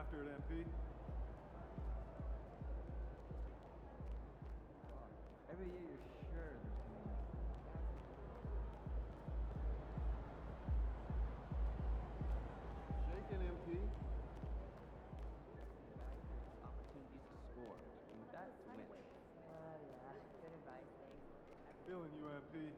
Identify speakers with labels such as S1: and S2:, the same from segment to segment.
S1: after it, MP.
S2: Every year you're sure there's going to be
S1: Shaking, MP.
S2: opportunities to score. And that's winning.
S3: Yeah, good advice, thanks.
S1: Feeling you, MP.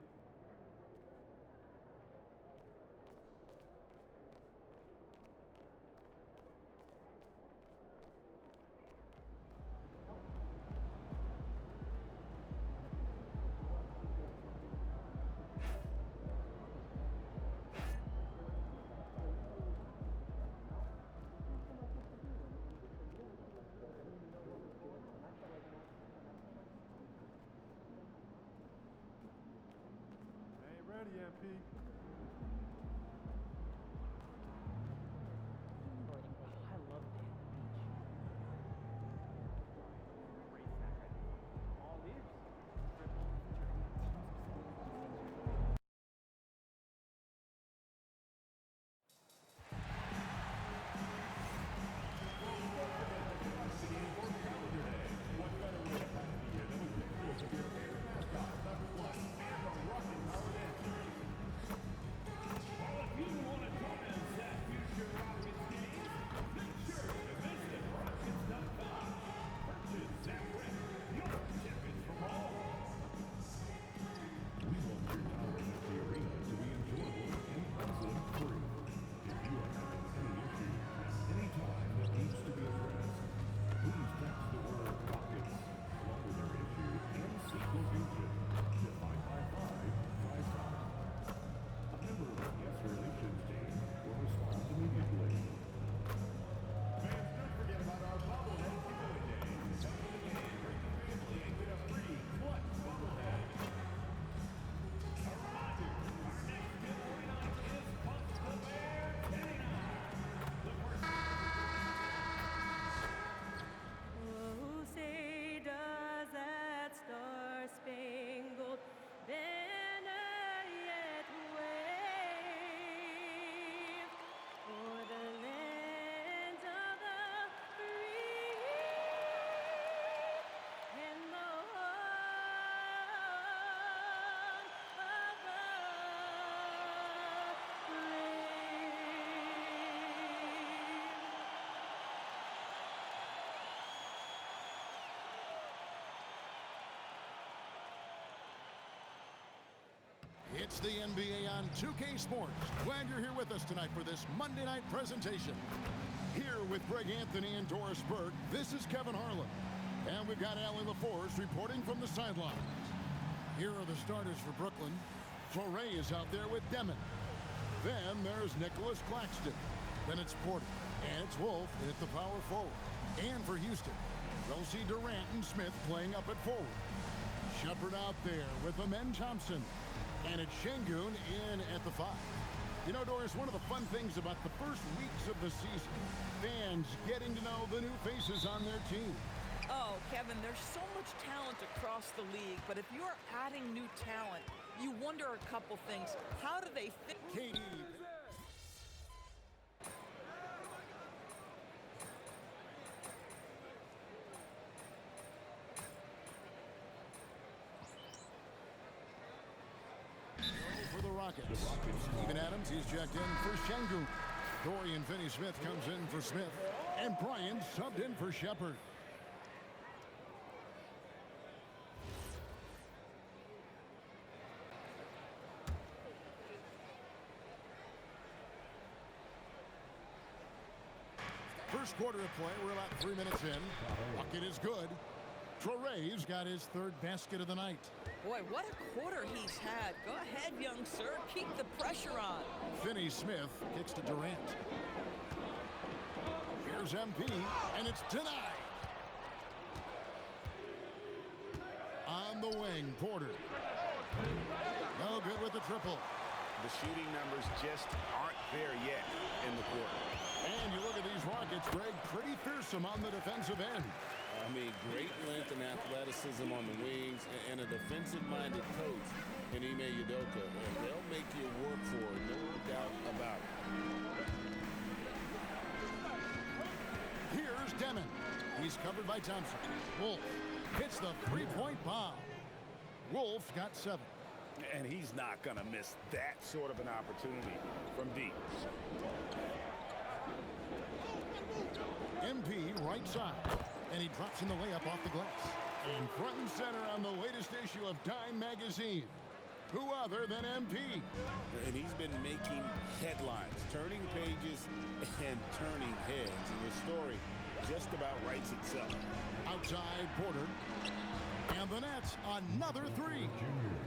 S1: Ain't ready, MP.
S2: I love it at the beach. All ears.
S4: Oh, say does that star-spangled banner yet wave o'er the land of the free and the home of the brave.
S5: It's the NBA on 2K Sports. Glad you're here with us tonight for this Monday night presentation. Here with Greg Anthony and Doris Burke, this is Kevin Harlan. And we've got Allie LaForce reporting from the sidelines. Here are the starters for Brooklyn. Torrey is out there with Demon. Then there's Nicholas Claxton. Then it's Porter. And it's Wolf at the power forward. And for Houston, we'll see Durant and Smith playing up at forward. Shepard out there with Amen Thompson. And it's Şengün in at the 5. You know, Doris, one of the fun things about the first weeks of the season, fans getting to know the new faces on their team.
S6: Oh, Kevin, there's so much talent across the league, but if you're adding new talent, you wonder a couple things. How do they fit?
S5: KD. For the Rockets. Steven Adams, he's checked in for Şengün. Dorian Finney-Smith comes in for Smith. And Bryant subbed in for Shepard. First quarter of play, we're about 3 minutes in. Bucket is good. Torrey's got his third basket of the night.
S6: Boy, what a quarter he's had. Go ahead, young sir. Keep the pressure on.
S5: Finney-Smith kicks to Durant. Here's MP, and it's denied. On the wing, Porter. No good with the triple.
S7: The shooting numbers just aren't there yet in the quarter.
S5: And you look at these Rockets, Greg, pretty fearsome on the defensive end.
S8: I mean, great length and athleticism on the wings, and a defensive-minded coach in Ime Udoka. And they'll make you work for it, no doubt about it.
S5: Demon. He's covered by Thompson. Wolf hits the three-point bomb. Wolf got 7.
S7: And he's not going to miss that sort of an opportunity from deep.
S5: MP right side. And he drops in the layup off the glass. And front and center on the latest issue of Dime Magazine. Who other than MP?
S8: And he's been making headlines, turning pages and turning heads. And the story just about writes itself.
S5: Outside Porter. And the Nets, another 3.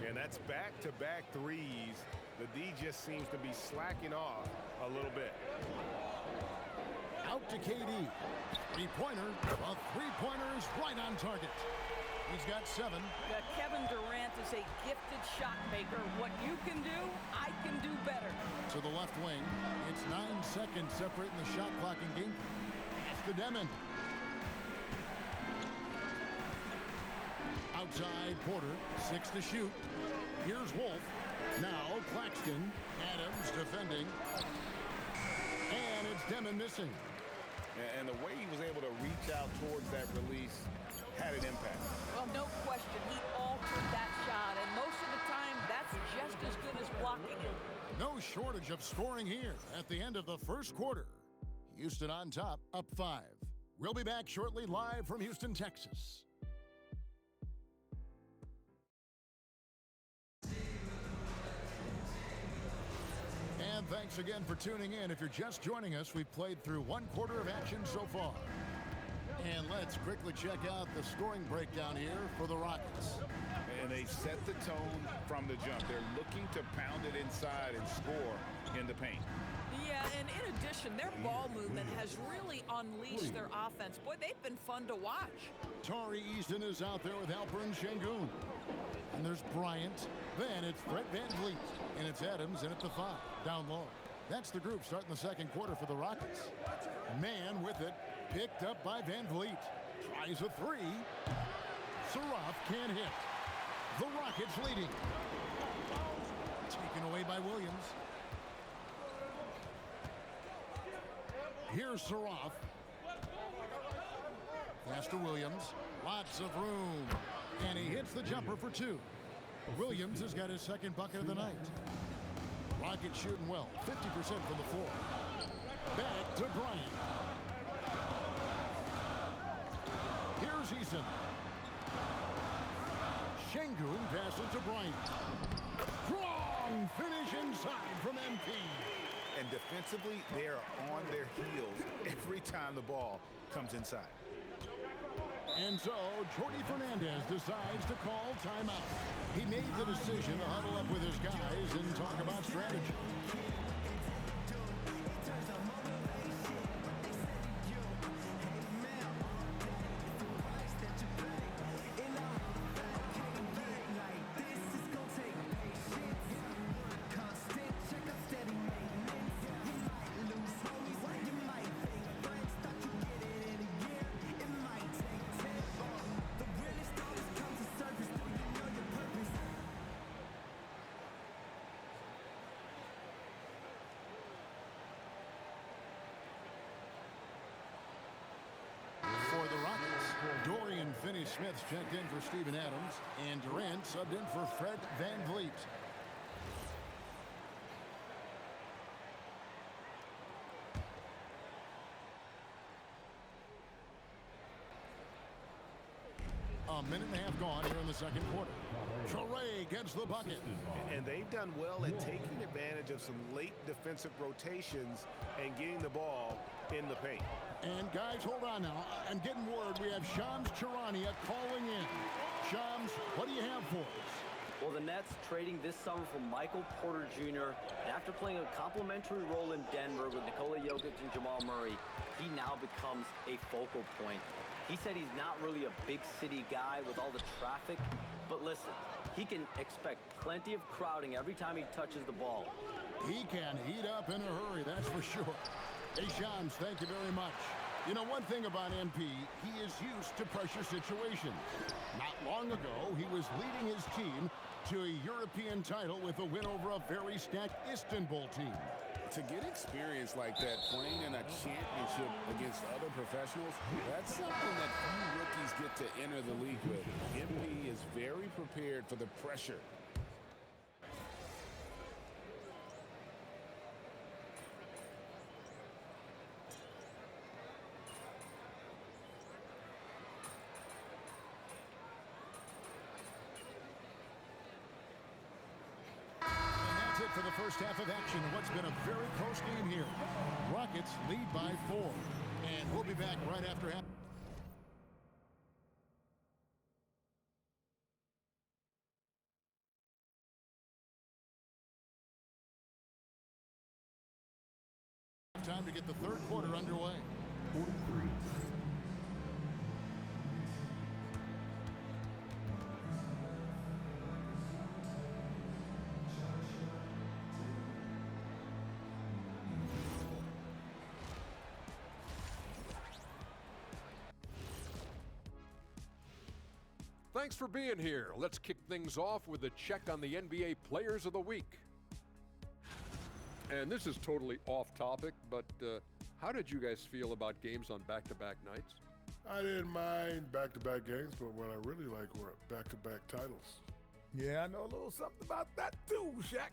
S7: And that's back-to-back threes. The D just seems to be slacking off a little bit.
S5: Out to KD. Three-pointer. A three-pointer is right on target. He's got 7.
S6: Kevin Durant is a gifted shot maker. What you can do, I can do better.
S5: To the left wing. It's 9 seconds separating the shot clock and game. That's to Demon. Outside Porter. 6 to shoot. Here's Wolf. Now Claxton. Adams defending. And it's Demon missing.
S7: And the way he was able to reach out towards that release had an impact.
S6: Well, no question, he altered that shot, and most of the time, that's just as good as blocking it.
S5: No shortage of scoring here at the end of the first quarter. Houston on top, up 5. We'll be back shortly live from Houston, Texas. And thanks again for tuning in. If you're just joining us, we've played through 1 quarter of action so far. And let's quickly check out the scoring breakdown here for the Rockets.
S7: And they set the tone from the jump. They're looking to pound it inside and score in the paint.
S6: Yeah, and in addition, their ball movement has really unleashed their offense. Boy, they've been fun to watch.
S5: Tari Easton is out there with Alperen Şengün. And there's Bryant. Then it's Fred VanVleet. And it's Adams in at the 5, down low. That's the group starting the second quarter for the Rockets. Man with it. Picked up by VanVleet. Tries a 3. Saraf can't hit. The Rockets leading. Taken away by Williams. Here's Saraf. Pass to Williams. Lots of room. And he hits the jumper for 2. Williams has got his second bucket of the night. Rockets shooting well. 50% from the floor. Back to Bryant. Here's Eason. Şengün passes to Bryant. Strong finish inside from MP.
S7: And defensively, they are on their heels every time the ball comes inside.
S5: And so, Jordi Fernandez decides to call timeout. He made the decision to huddle up with his guys and talk about strategy. For the Rockets, Dorian Finney-Smith checked in for Steven Adams, and Durant subbed in for Fred VanVleet. A minute and a half gone here in the second quarter. Traore gets the bucket.
S7: And they've done well at taking advantage of some late defensive rotations and getting the ball in the paint.
S5: And guys, hold on now. I'm getting word we have Shams Charania calling in. Shams, what do you have for us?
S9: Well, the Nets trading this summer for Michael Porter Jr. And after playing a complimentary role in Denver with Nikola Jokic and Jamal Murray, he now becomes a focal point. He said he's not really a big city guy with all the traffic, but listen, he can expect plenty of crowding every time he touches the ball.
S5: He can heat up in a hurry, that's for sure. Hey, Shams, thank you very much. You know, one thing about MP, he is used to pressure situations. Not long ago, he was leading his team to a European title with a win over a very stacked Istanbul team.
S8: To get experience like that, playing in a championship against other professionals, that's something that few rookies get to enter the league with. MP is very prepared for the pressure.
S5: For the first half of action, what's been a very close game here. Rockets lead by 4. And we'll be back right after half. Time to get the third quarter underway. 43.
S10: Thanks for being here. Let's kick things off with a check on the NBA Players of the Week. And this is totally off topic, but how did you guys feel about games on back-to-back nights?
S1: I didn't mind back-to-back games, but what I really like were back-to-back titles.
S11: Yeah, I know a little something about that too, Shaq.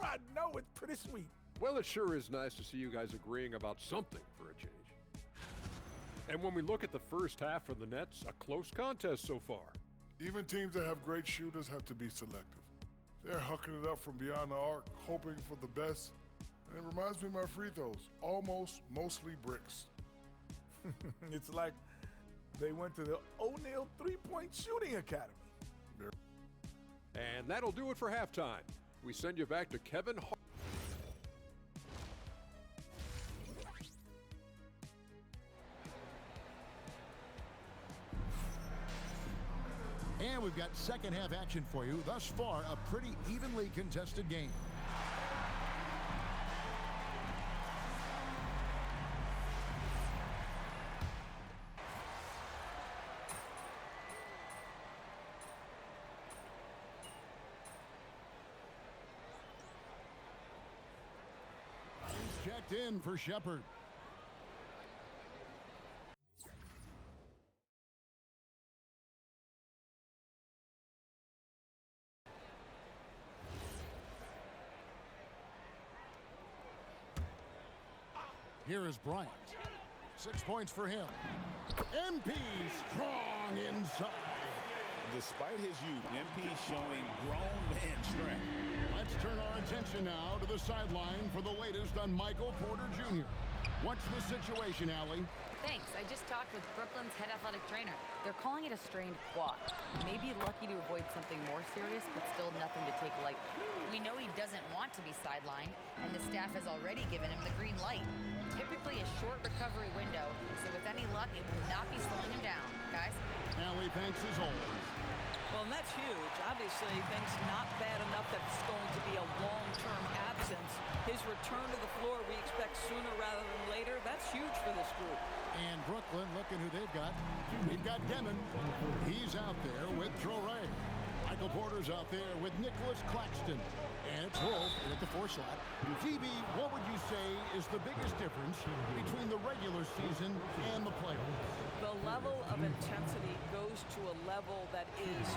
S11: I know it's pretty sweet.
S10: Well, it sure is nice to see you guys agreeing about something for a change. And when we look at the first half of the Nets, a close contest so far.
S1: Even teams that have great shooters have to be selective. They're hucking it up from beyond the arc, hoping for the best. And it reminds me of my free throws, almost mostly bricks.
S11: It's like they went to the O'Neal three-point shooting academy.
S10: And that'll do it for halftime. We send you back to Kevin Harlan.
S5: And we've got second half action for you. Thus far, a pretty evenly contested game. He's checked in for Shepard. Here is Bryant. 6 points for him. MP strong inside.
S8: Despite his youth, MP showing grown man strength.
S5: Let's turn our attention now to the sideline for the latest on Michael Porter Jr. What's the situation, Allie?
S3: Thanks. I just talked with Brooklyn's head athletic trainer. They're calling it a strained quad. Maybe lucky to avoid something more serious, but still nothing to take lightly. We know he doesn't want to be sidelined, and the staff has already given him the green light. Typically a short recovery window, so with any luck, it will not be slowing him down. Guys?
S5: Allie, thanks as always.
S6: Well, and that's huge. Obviously, things not bad enough that it's going to be a long-term absence. His return to the floor we expect sooner rather than later. That's huge for this group.
S5: And Brooklyn, look at who they've got. We've got Demon. He's out there with Traore. Michael Porter's out there with Nicholas Claxton. And it's Wolf at the 4 slot. GB, what would you say is the biggest difference between the regular season and the playoffs?
S6: The level of intensity goes to a level that is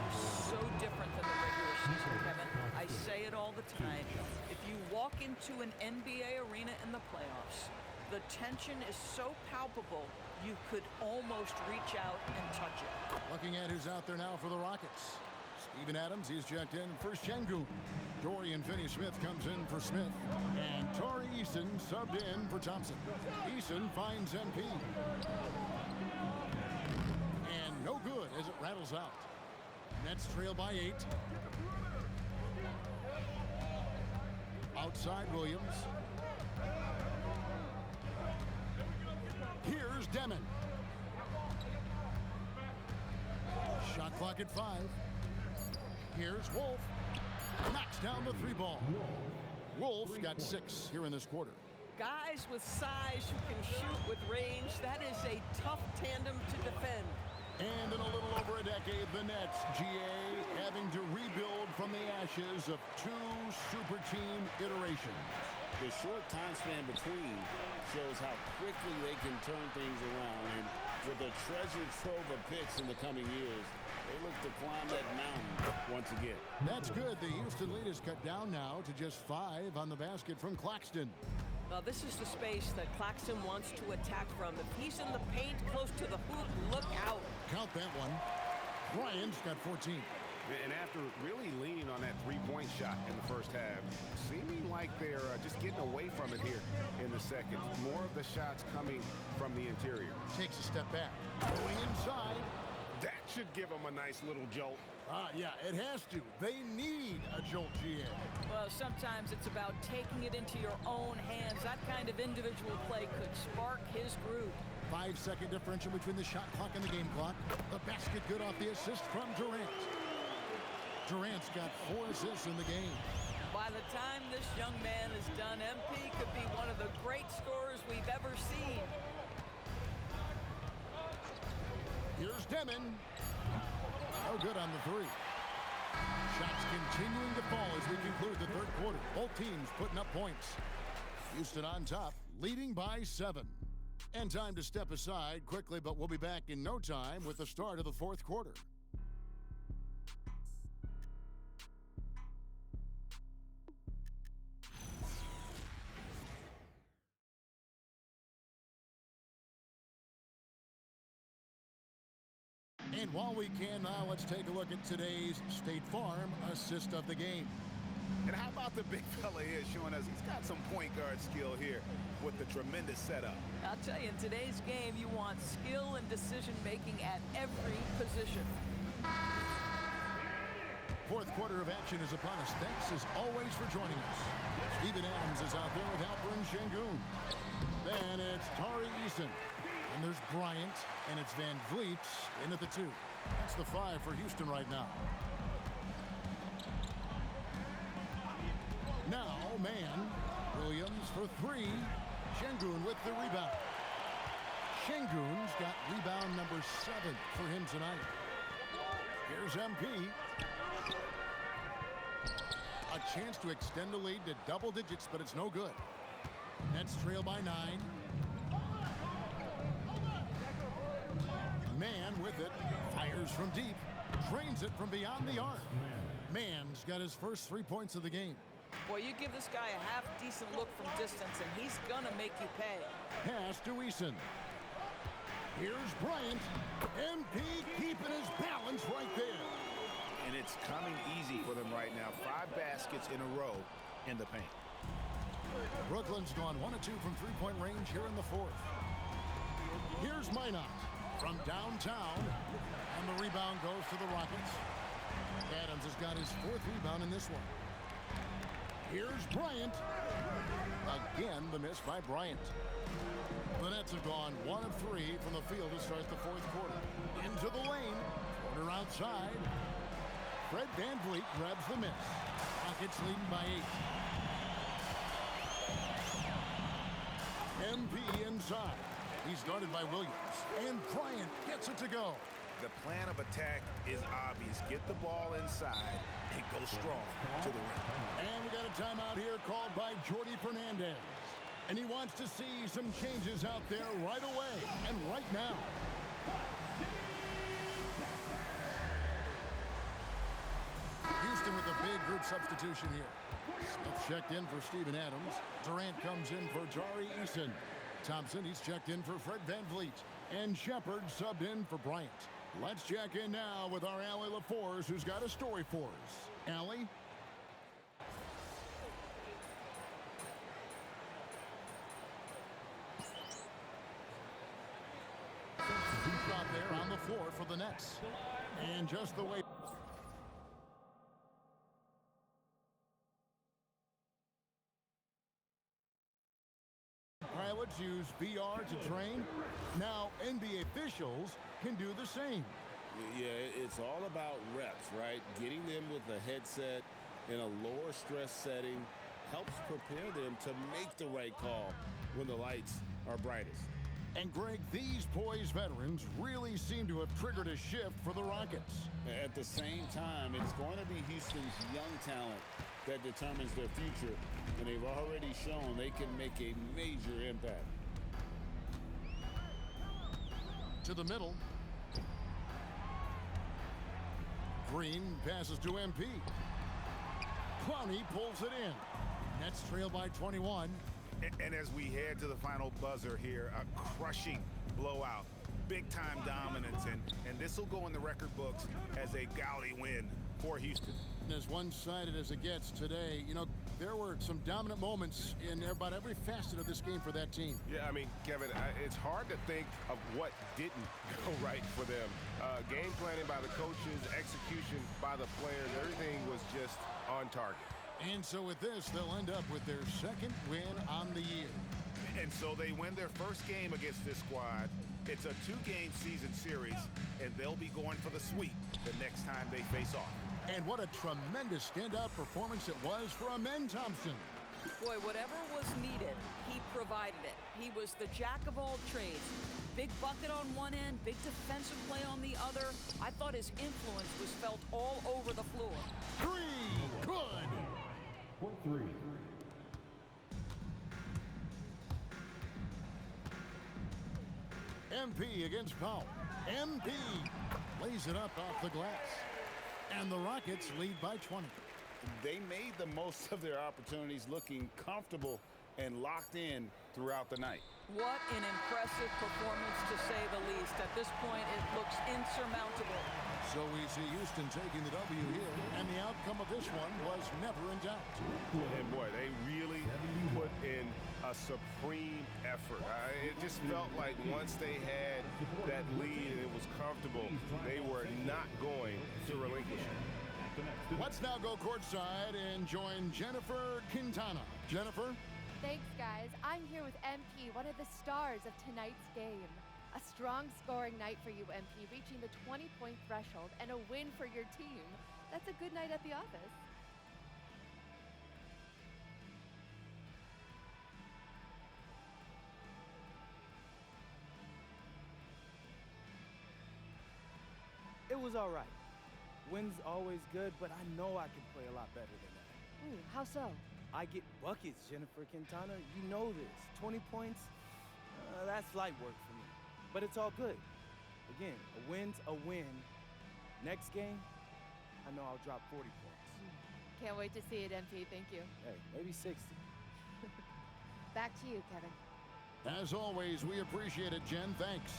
S6: so different than the regular season, Kevin. I say it all the time. If you walk into an NBA arena in the playoffs, the tension is so palpable, you could almost reach out and touch it.
S5: Looking at who's out there now for the Rockets. Steven Adams, he's checked in for Şengün. Dorian Finney-Smith comes in for Smith. And Tari Eason subbed in for Thompson. Eason finds MP. And no good as it rattles out. Nets trail by 8. Outside Williams. Here's Demon. Shot clock at 5. Here's Wolf. Knocks down the 3 ball. Wolf got 6 here in this quarter.
S6: Guys with size who can shoot with range, that is a tough tandem to defend.
S5: And in a little over a decade, the Nets, GA, having to rebuild from the ashes of 2 super team iterations.
S8: The short time span between shows how quickly they can turn things around. And with a treasured trove of picks in the coming years, they look to climb that mountain once again.
S5: That's good. The Houston lead is cut down now to just 5 on the basket from Claxton.
S6: Well, this is the space that Claxton wants to attack from. If he's in the paint close to the hoop, look out.
S5: Count that one. Bryant's got 14.
S7: And after really leaning on that three-point shot in the first half, seeming like they're just getting away from it here in the second. More of the shots coming from the interior.
S5: Takes a step back. Going inside.
S7: That should give them a nice little jolt.
S5: Yeah, it has to. They need a jolt, GA.
S6: Well, sometimes it's about taking it into your own hands. That kind of individual play could spark his groove.
S5: 5-second differential between the shot clock and the game clock. The basket good off the assist from Durant. Durant's got 4 assists in the game.
S6: By the time this young man is done, MP could be one of the great scorers we've ever seen.
S5: Here's Demon. No good on the 3. Shots continuing to fall as we conclude the third quarter. Both teams putting up points. Houston on top, leading by 7. And time to step aside quickly, but we'll be back in no time with the start of the fourth quarter. And while we can now, let's take a look at today's State Farm assist of the game.
S7: And how about the big fella here showing us he's got some point guard skill here with the tremendous setup.
S6: I'll tell you, in today's game, you want skill and decision-making at every position.
S5: Fourth quarter of action is upon us. Thanks, as always, for joining us. Steven Adams is out there with Alperen Sengun. Then it's Tari Eason. And there's Bryant, and it's Van Vliet in at the 2. That's the 5 for Houston right now. Now, man. Williams for 3. Sengun with the rebound. Sengun's got rebound number 7 for him tonight. Here's MP. A chance to extend the lead to double digits, but it's no good. Nets trail by 9. Man with it, fires from deep, drains it from beyond the arc. Man's got his first 3 points of the game.
S6: Boy, you give this guy a half-decent look from distance, and he's gonna make you pay.
S5: Pass to Eason. Here's Bryant. MP keeping his balance right there.
S7: And it's coming easy for them right now. 5 baskets in a row in the paint.
S5: Brooklyn's gone 1 of 2 from three-point range here in the fourth. Here's Minot from downtown, and the rebound goes to the Rockets. Adams has got his 4th rebound in this one. Here's Bryant. Again, the miss by Bryant. The Nets have gone 1 of 3 from the field to start the fourth quarter. Into the lane, corner outside. Fred VanVleet grabs the miss. Rockets leading by 8. MP inside. He's guarded by Williams. And Bryant gets it to go.
S7: The plan of attack is obvious. Get the ball inside and go strong to the rim.
S5: And we got a timeout here called by Jordi Fernandez. And he wants to see some changes out there right away and right now. Houston with a big group substitution here. Smith checked in for Steven Adams. Durant comes in for Tari Eason. Thompson, he's checked in for Fred VanVleet. And Shepard subbed in for Bryant. Let's check in now with our Allie LaForce, who's got a story for us. Allie? Deep out there on the floor for the Nets. And just the way... Pilots use VR to train. Now NBA officials can do the same.
S8: Yeah, it's all about reps, right? Getting them with a headset in a lower stress setting helps prepare them to make the right call when the lights are brightest.
S5: And Greg, these poised veterans really seem to have triggered a shift for the Rockets.
S8: At the same time, it's going to be Houston's young talent that determines their future, and they've already shown they can make a major impact.
S5: To the middle. Green passes to MP. Clowney pulls it in. Nets trail by 21.
S7: And as we head to the final buzzer here, a crushing blowout, big-time dominance, and this will go in the record books as a gaudy win for Houston.
S5: As one-sided as it gets today, you know, there were some dominant moments in about every facet of this game for that team.
S7: Yeah, I mean, Kevin, it's hard to think of what didn't go right for them. Game planning by the coaches, execution by the players, everything was just on target.
S5: And so with this, they'll end up with their second win on the year.
S7: And so they win their first game against this squad. It's a 2-game season series, and they'll be going for the sweep the next time they face off.
S5: And what a tremendous standout performance it was for Amen Thompson.
S6: Boy, whatever was needed, he provided it. He was the jack of all trades. Big bucket on one end, big defensive play on the other. I thought his influence was felt all over the floor.
S5: Three, good.
S12: 3.
S5: MP against Powell. MP lays it up off the glass. And the Rockets lead by 20.
S8: They made the most of their opportunities, looking comfortable and locked in throughout the night.
S6: What an impressive performance, to say the least. At this point, it looks insurmountable.
S5: So we see Houston taking the W here, and the outcome of this one was never in doubt.
S7: And boy, they really put in a supreme effort. It just felt like once they had that lead and it was comfortable, they were not going to relinquish it.
S5: Let's now go courtside and join Jennifer Quintana. Jennifer?
S13: Thanks, guys. I'm here with MP, one of the stars of tonight's game. A strong scoring night for you, MP, reaching the 20-point threshold and a win for your team. That's a good night at the office.
S2: It was all right. Win's always good, but I know I can play a lot better than that.
S13: Ooh, how so?
S2: I get buckets, Jennifer Quintana. You know this. 20 points, that's light work for me. But it's all good. Again, a win's a win. Next game, I know I'll drop 40 points.
S13: Can't wait to see it, MP. Thank you.
S2: Hey, maybe 60.
S13: Back to you, Kevin.
S5: As always, we appreciate it, Jen. Thanks.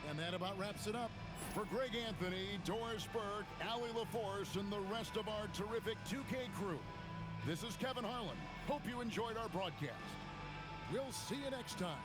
S5: And that about wraps it up. For Greg Anthony, Doris Burke, Allie LaForce, and the rest of our terrific 2K crew, this is Kevin Harlan. Hope you enjoyed our broadcast. We'll see you next time.